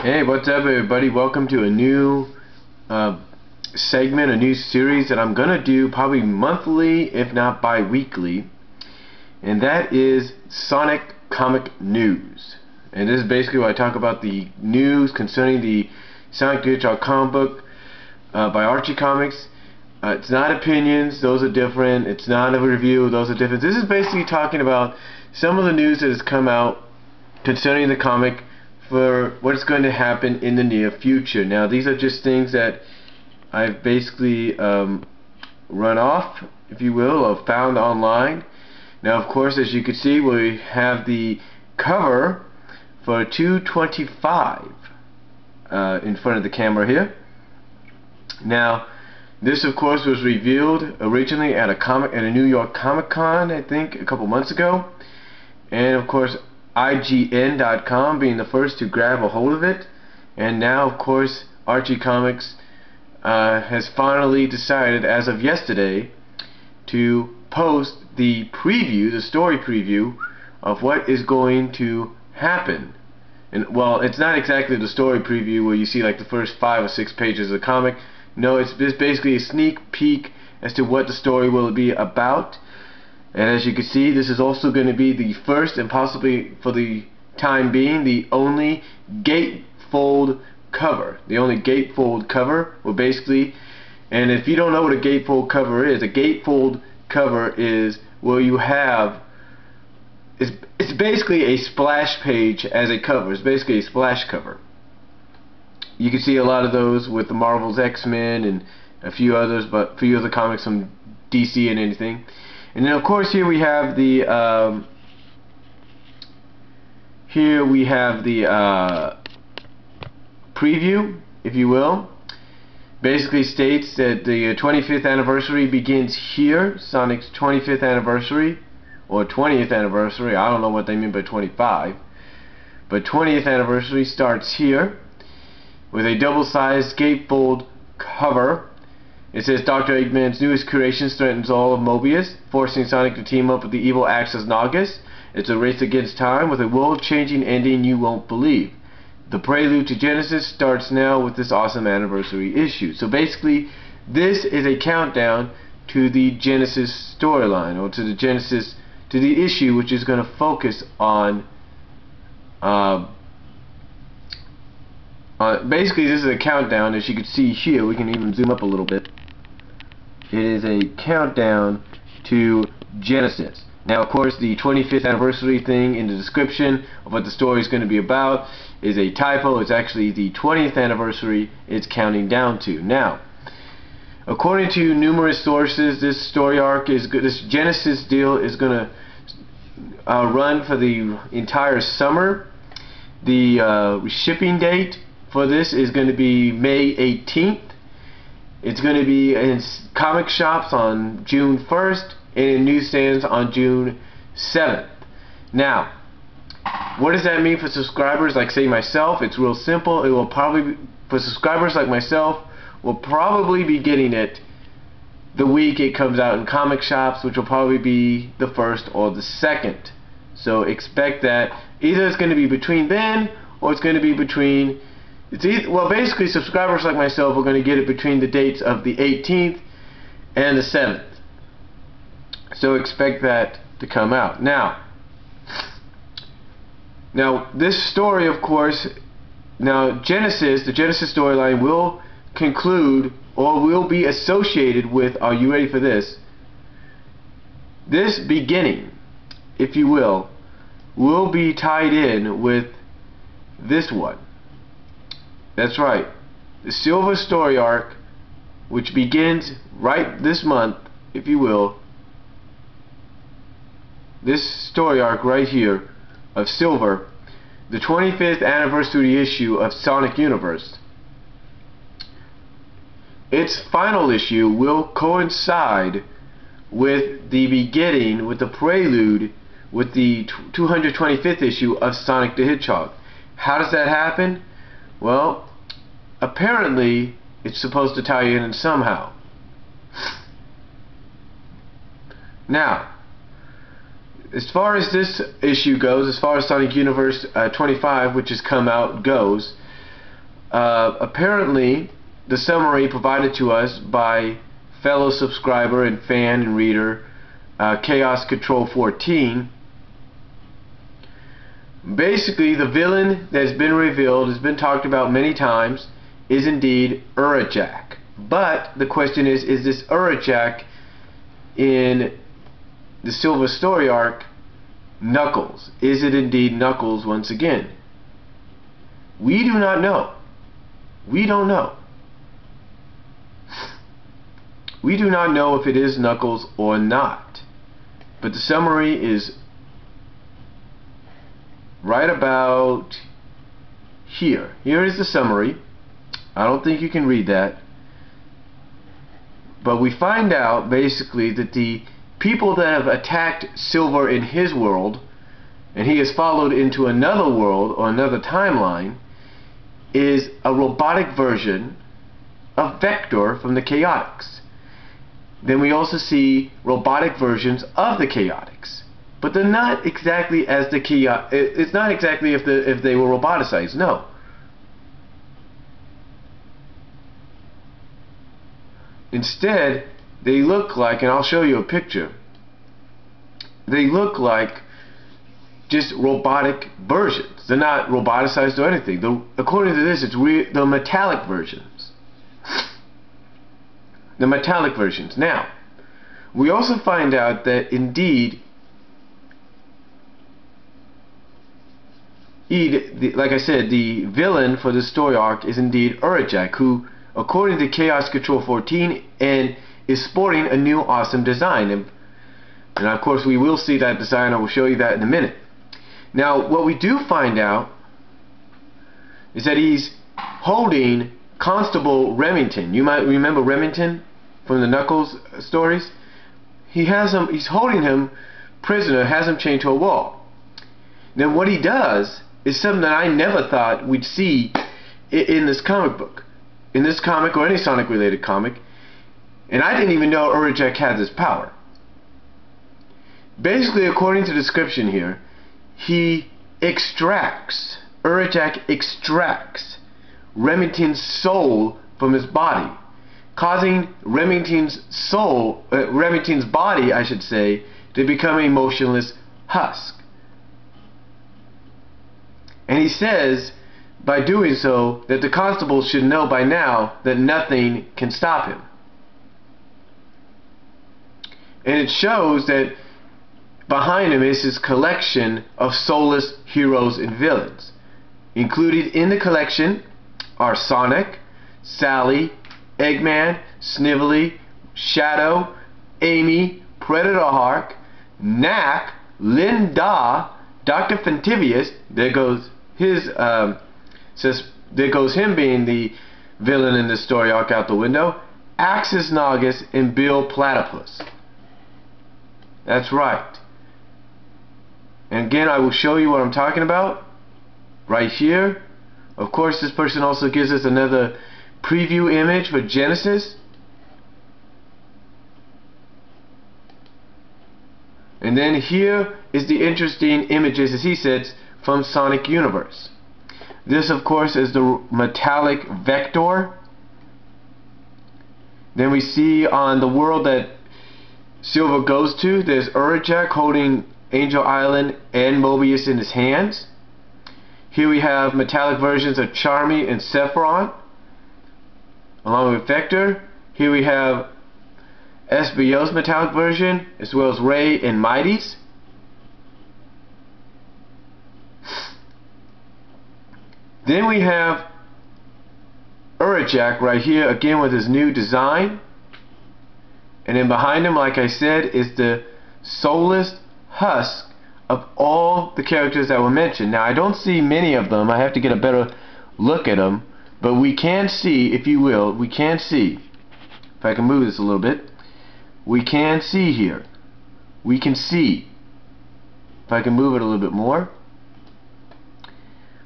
Hey, what's up everybody? Welcome to a new segment, a new series that I'm gonna do probably monthly, if not bi-weekly, and that is Sonic Comic News. And this is basically where I talk about the news concerning the Sonic the Hedgehog comic book by Archie Comics. It's not opinions, those are different. It's not a review, those are different. This is basically talking about some of the news that has come out concerning the comic for what's going to happen in the near future. Now, these are just things that I've basically run off, if you will, or found online. Now, of course, as you can see, we have the cover for 225 in front of the camera here. Now, this, of course, was revealed originally at a New York Comic Con, I think, a couple months ago, and of course, IGN.com being the first to grab a hold of it, and now, of course, Archie Comics has finally decided, as of yesterday, to post the preview, the story preview of what is going to happen. And well, it's not exactly the story preview where you see like the first 5 or 6 pages of the comic. No, it's just basically a sneak peek as to what the story will be about. And as you can see, this is also going to be the first, and possibly for the time being, the only gatefold cover. The only gatefold cover, well, basically, and if you don't know what a gatefold cover is, a gatefold cover is where you have, it's basically a splash page as a cover. It's basically a splash cover. You can see a lot of those with the Marvel's X-Men and a few others, but a few other comics from DC and anything. And then, of course, here we have the preview, if you will. Basically states that the 25th anniversary begins here. Sonic's 25th anniversary, or 20th anniversary. I don't know what they mean by 25, but 20th anniversary starts here with a double-sized gatefold cover. It says Dr. Eggman's newest creation threatens all of Mobius, forcing Sonic to team up with the evil Axis Nagas. It's a race against time with a world-changing ending you won't believe. The prelude to Genesis starts now with this awesome anniversary issue. So basically, this is a countdown to the Genesis storyline, or to the issue, which is going to focus on basically, this is a countdown. As you can see here, we can even zoom up a little bit. It is a countdown to Genesis. Now, of course, the 25th anniversary thing in the description of what the story is going to be about is a typo. It's actually the 20th anniversary it's counting down to. Now, according to numerous sources, this story arc is good. This Genesis deal is going to run for the entire summer. The shipping date for this is going to be May 18th. It's going to be in comic shops on June 1st and in newsstands on June 7th. Now, what does that mean for subscribers like, say, myself? It's real simple. It will probably, for subscribers like myself, will probably be getting it the week it comes out in comic shops, which will probably be the 1st or the 2nd. So expect that either it's going to be between then, or it's going to be between, well, basically subscribers like myself are going to get it between the dates of the 18th and the 7th. So expect that to come out. Now this story, of course, now Genesis, the Genesis storyline will conclude, or will be associated with, are you ready for this? This beginning, if you will be tied in with this one. That's right, the Silver story arc, which begins right this month, if you will. This story arc right here of Silver, the 25th anniversary issue of Sonic Universe. Its final issue will coincide with the beginning, with the prelude, with the 225th issue of Sonic the Hedgehog. How does that happen? Well, apparently it's supposed to tie in somehow. Now, as far as this issue goes, as far as Sonic Universe 25, which has come out, goes, apparently, the summary provided to us by fellow subscriber and fan and reader Chaos Control 14. Basically, the villain that's been revealed, has been talked about many times, is indeed Urajak. But the question is this Urajak in the Silver Story arc Knuckles? Is it indeed Knuckles once again? We do not know. We don't know. We do not know if it is Knuckles or not. But the summary is right about here. Here is the summary. I don't think you can read that. But we find out basically that the people that have attacked Silver in his world, and he is followed into another world or another timeline, is a robotic version of Vector from the Chaotix. Then we also see robotic versions of the Chaotix, but they're not exactly as the Chaotix. It's not exactly if they were roboticized. No. Instead, they look like, and I'll show you a picture, they look like just robotic versions. They're not roboticized or anything. According to this, it's the metallic versions. The metallic versions. Now, we also find out that indeed, like I said, the villain for the story arc is indeed Urajak, who, according to Chaos Control 14, and is sporting a new awesome design. And of course we will see that design. I will show you that in a minute. Now what we do find out is that he's holding Constable Remington. You might remember Remington from the Knuckles stories. He's holding him prisoner, has him chained to a wall. Then what he does is something that I never thought we'd see in this comic book. In this comic or any Sonic related comic. And I didn't even know Urajak had this power. Basically, according to the description here, Urajak extracts Remington's soul from his body, causing Remington's body, I should say, to become a motionless husk. And he says, by doing so, that the constable should know by now that nothing can stop him. And it shows that behind him is his collection of soulless heroes and villains. Included in the collection are Sonic, Sally, Eggman, Snively, Shadow, Amy, Predator Hawk, Knack, Linda, Dr. Fentivius. There goes him being the villain in this story arc out the window. Axis Nagas and Bill Platypus. That's right. And again, I will show you what I'm talking about right here. Of course, this person also gives us another preview image for Genesis. And then here is the interesting images, as he says, from Sonic Universe. This, of course, is the metallic Vector. Then we see on the world that Silver goes to, there's Urajak holding Angel Island and Mobius in his hands. Here we have metallic versions of Charmy and Sephiron, along with Vector. Here we have SBO's metallic version, as well as Ray and Mighty's. Then we have Urajak right here, again with his new design. And then behind him, like I said, is the soulless husk of all the characters that were mentioned. Now, I don't see many of them. I have to get a better look at them. But we can see, if you will, we can see, if I can move this a little bit, we can see here. We can see, if I can move it a little bit more,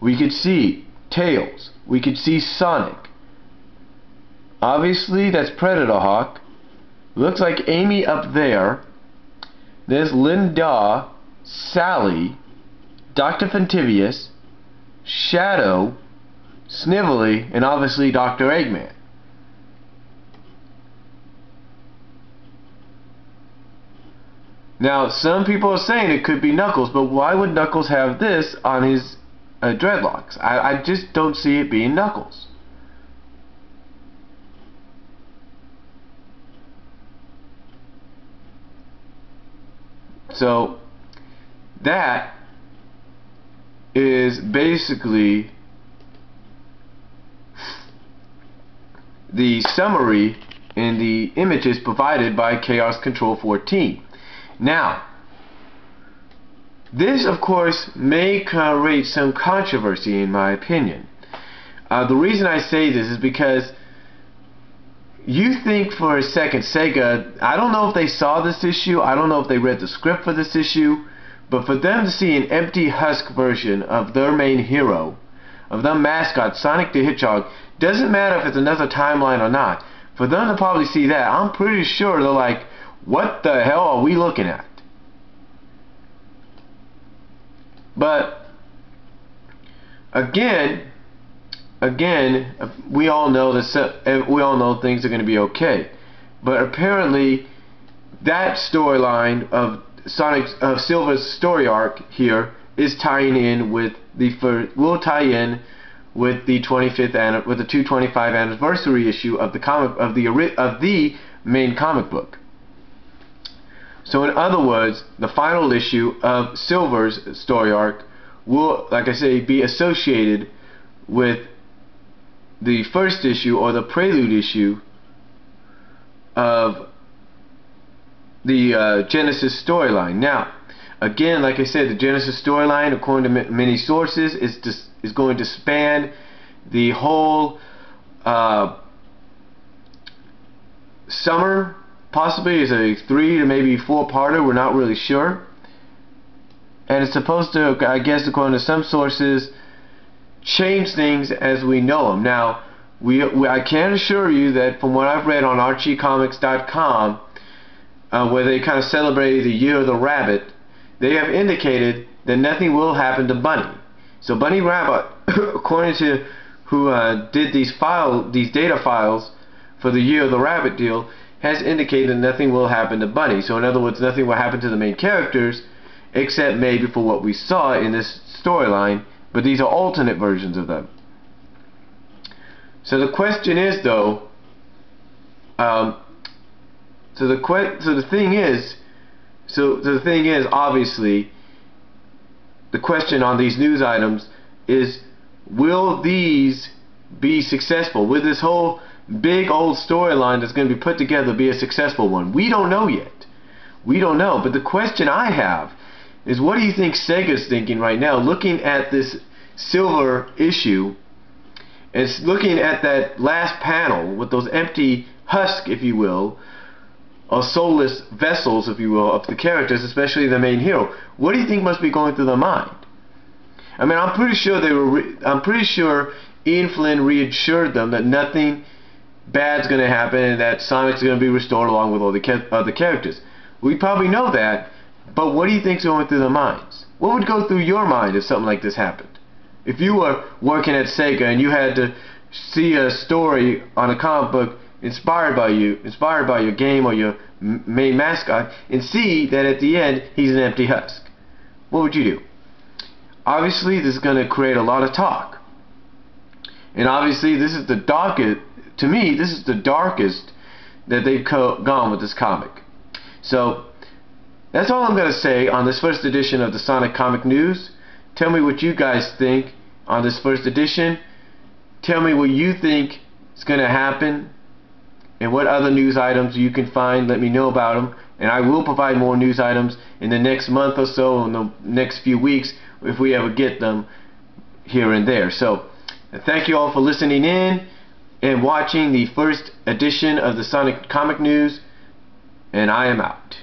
we could see Tails. We could see Sonic. Obviously, that's Predator Hawk. Looks like Amy up there. There's Linda, Sally, Dr. Fentivius, Shadow, Snively, and obviously Dr. Eggman. Now, some people are saying it could be Knuckles, but why would Knuckles have this on his dreadlocks? I just don't see it being Knuckles. So, that is basically the summary in the images provided by Chaos Control 14. Now, this of course may create some controversy in my opinion. The reason I say this is because you think for a second Sega, I don't know if they saw this issue, I don't know if they read the script for this issue, but for them to see an empty husk version of their main hero, of their mascot, Sonic the Hedgehog, doesn't matter if it's another timeline or not, for them to probably see that, I'm pretty sure they're like, what the hell are we looking at? But again, we all know things are going to be okay. But apparently, that storyline of Silver's story arc here is tying in with will tie in with the 225th anniversary issue of the main comic book. So in other words, the final issue of Silver's story arc will, like I say, be associated with the first issue or the Prelude issue of the Genesis storyline. Now, again, like I said, the Genesis storyline, according to many sources, is going to span the whole summer. Possibly is a 3 to maybe 4-parter. We're not really sure. And it's supposed to, I guess, according to some sources, change things as we know them. Now, I can assure you that from what I've read on ArchieComics.com, where they kind of celebrated the Year of the Rabbit, they have indicated that nothing will happen to Bunny. So Bunny Rabbit, according to who did these data files for the Year of the Rabbit deal, has indicated that nothing will happen to Bunny. So in other words, nothing will happen to the main characters, except maybe for what we saw in this storyline, but these are alternate versions of them. So the question is, though, the thing is, obviously, the question on these news items is, will these be successful? Will this whole big old storyline that's going to be put together be a successful one? We don't know yet. We don't know. But the question I have is, what do you think Sega's thinking right now, looking at this Silver issue, and looking at that last panel with those empty husks, if you will, or soulless vessels, if you will, of the characters, especially the main hero? What do you think must be going through their mind? I mean, I'm pretty sure Ian Flynn reassured them that nothing bad's going to happen and that Sonic's going to be restored along with all the other characters. We probably know that, but what do you think's going through their minds? What would go through your mind if something like this happened? If you were working at Sega and you had to see a story on a comic book inspired by your game or your main mascot, and see that at the end he's an empty husk, what would you do? Obviously, this is going to create a lot of talk, and obviously this is the darkest. To me, this is the darkest that they've gone with this comic. So that's all I'm going to say on this first edition of the Sonic Comic News. Tell me what you guys think on this first edition. Tell me what you think is going to happen and what other news items you can find. Let me know about them, and I will provide more news items in the next month or so, in the next few weeks, if we ever get them here and there. So thank you all for listening in and watching the first edition of the Sonic Comic News, and I am out.